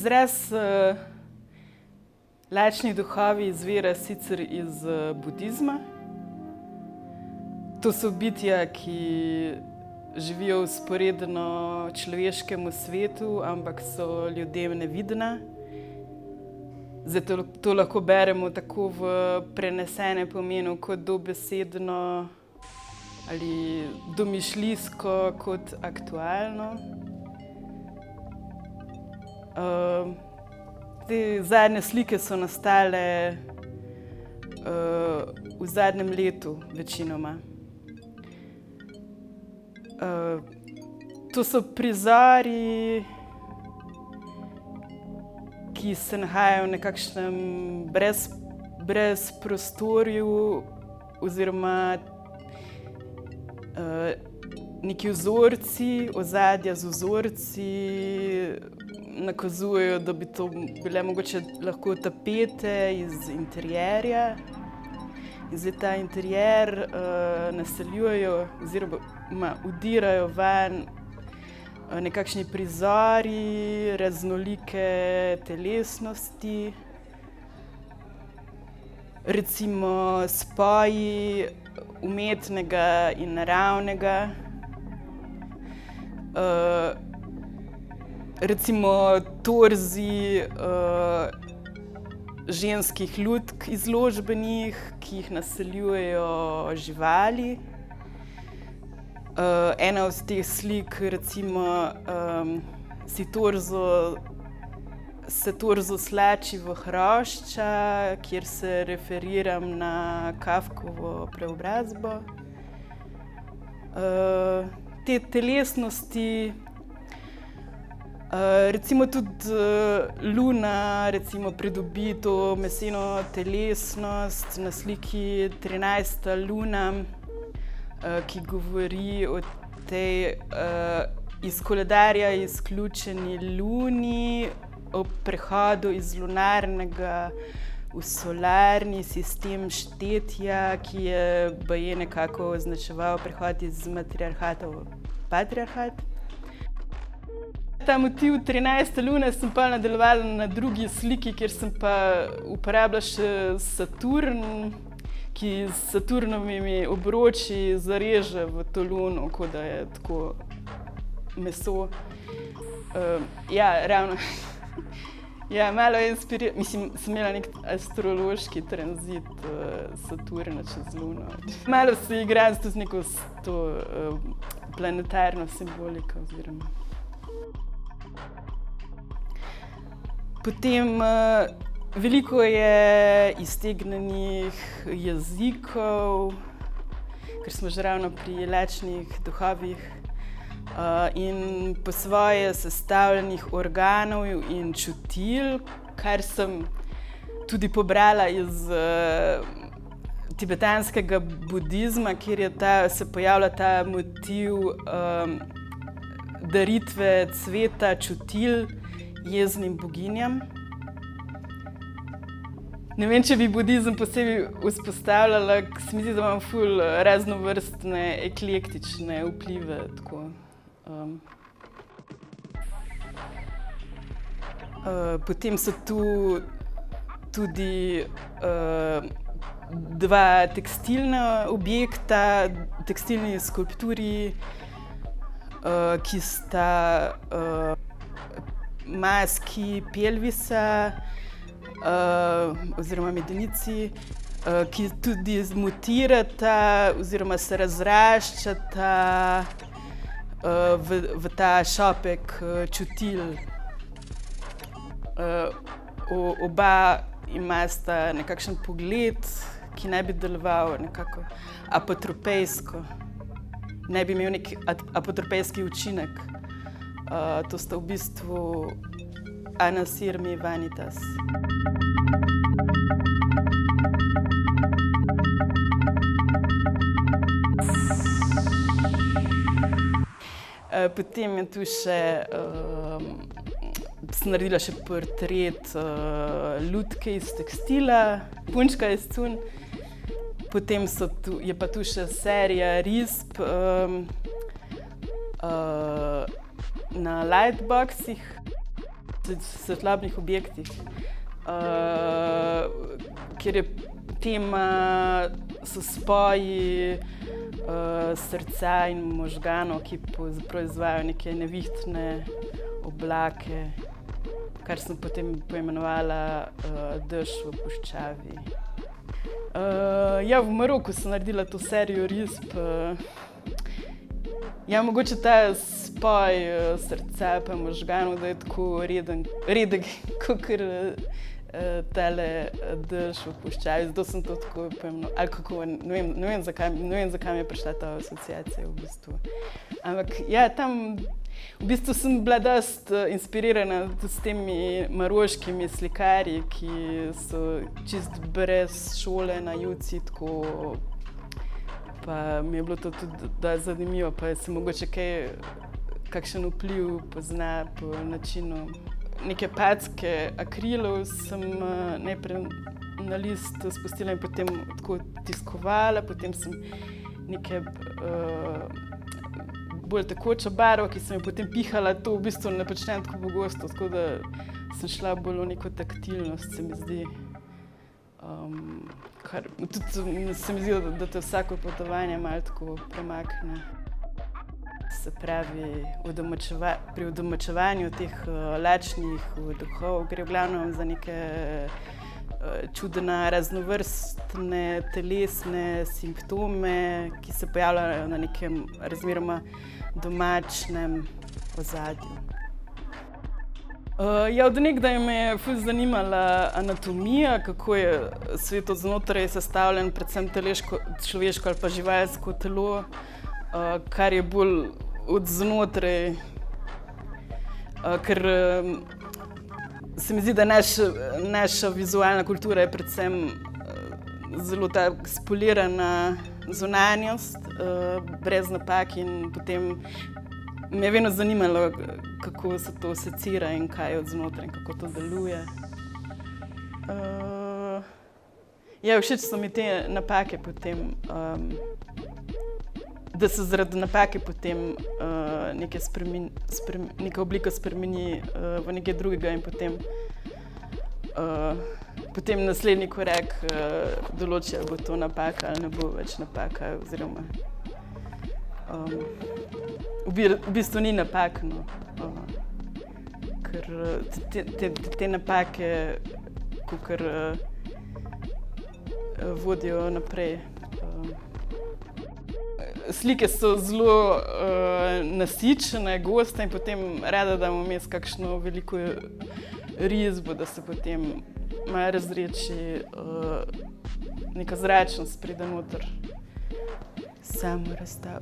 Izraz lačni duhovi izvira sicer iz budizma. To so bitja, ki živijo vzporedno človeškemu svetu, ampak so ljudem nevidna. Zato to lahko beremo tako v prenesenem pomenu kot dobesedno ali domišljijsko kot aktualno. Te zadnje slike so nastale v zadnjem letu večinoma. To so prizori, ki se nahajajo v nekakšnem brezprostorju oziroma neki vzorci, ozadja z vzorci nakazujejo, da bi to bile mogoče lahko tapete iz interierja. In zdaj ta interier naseljujejo oziroma vdirajo vanj nekakšni prizori raznolike telesnosti, recimo spoji umetnega in naravnega, recimo torzi ženskih lutk izložbenih, ki jih naseljujejo živali. Ena od teh slik, recimo, se torzo slači v hrošča, kjer se referiram na Kafkovo preobrazbo. Te telesnosti, recimo tudi Luna pridobi to meseno telesnost na sliki 13. luna, ki govori o tej iz koledarja izključeni luni, o prehodu iz lunarnega v solarni sistem štetja, ki je baje nekako označeval prehod iz matriarhata v patriarhat. Ta motiv 13. lune sem pa nadaljevala na drugi sliki, kjer sem pa uporabila še Saturn, ki s Saturnovimi obroči zareže v to luno, kot da je tako meso. Ja, ravno. Ja, malo je mislim, sem imela nek astrološki tranzit Saturna čez luno. Malo se igram tudi z neko planetarno simboliko oziroma. Potem veliko je iztegnanih jezikov, ker smo že ravno pri lačnih duhovih, in po svoje sestavljenih organov in čutil, kar sem tudi pobrala iz tibetanskega budizma, kjer se pojavlja ta motiv daritve cveta čutil jeznim boginjam. Ne vem, če bi budizem posebej vzpostavljala, se mi zdi, da imam ful raznovrstne eklektične vplive, tako. Potem so tu tudi dva tekstilna objekta, tekstilni skulpturi, ki sta maski pelvisa oziroma medenici, ki tudi mutirata oziroma se razraščata v ta šopek čutil. Oba imata nekakšen pogled, ki naj bi deloval nekako apotropejsko. Naj bi imel nek apotropejski učinek. To sta v bistvu Anasirmi Vanitas. Potem je tu še, sem naredila še portret lutke iz tekstila, punčka iz cunj. Potem je pa tu še serija risb na lightboxih. svetlobnih objektih, kjer je tema so spoji srca in možganov, ki proizvajajo neke nevihtne oblake, kar sem potem poimenovala Dež v puščavi. Ja, v Maroku sem naredila to serijo risb. Ja, mogoče ta spoj srca pa možganov, da je tako redek kakor tale Dež v puščavi, zato sem to tako poimenovala, ali kako, ne vem, zakaj mi je prišla ta asociacija v bistvu. Ampak ja, tam v bistvu sem bila dosti inspirirana s temi maroškimi slikarji, ki so čist brez šole na Juci, tako pa mi je bilo to tudi dosti zanimivo, pa se mogoče kakšen vpliv pozna po načinu. Neke packe akrilov sem najprej na list spustila in potem tako tiskovala, potem sem neke bolj tekočo barvo, ki sem jo potem pihala, to v bistvu ne počnem tako pogosto, tako da sem šla bolj v neko taktilnost, se mi zdi. Tudi se mi zdi, da te vsako potovanje malo tako premakne. Se pravi, pri udomačevanju teh lačnih duhov gre v glavnem za neke čudne, raznovrstne telesne simptome, ki se pojavljajo na nekem razmeroma domačnem ozadju. Ja, od nekdaj me je ful zanimala anatomija, kako je svet od znotraj sestavljen, predvsem človeško ali pa živalsko telo, kar je bolj od znotraj, ker se mi zdi, da naša vizualna kultura je predvsem zelo ta spolirana zunanjost, brez napak, in potem me je vedno zanimalo, kako se to secira in kaj je od znotraj in kako to deluje. Ja, všeč so mi te napake potem, da se zaradi napake potem neka oblika spremeni v nekaj drugega in potem naslednji korak določi, ali bo to napaka ali ne bo več napaka, oziroma v bistvu ni napak, no, ker te napake kakor vodijo naprej. Slike so zelo nasičene, goste in potem rada dam vmes kakšno veliko risbo, da se potem malo razreči, neka zračnost pride noter. Samo razstav.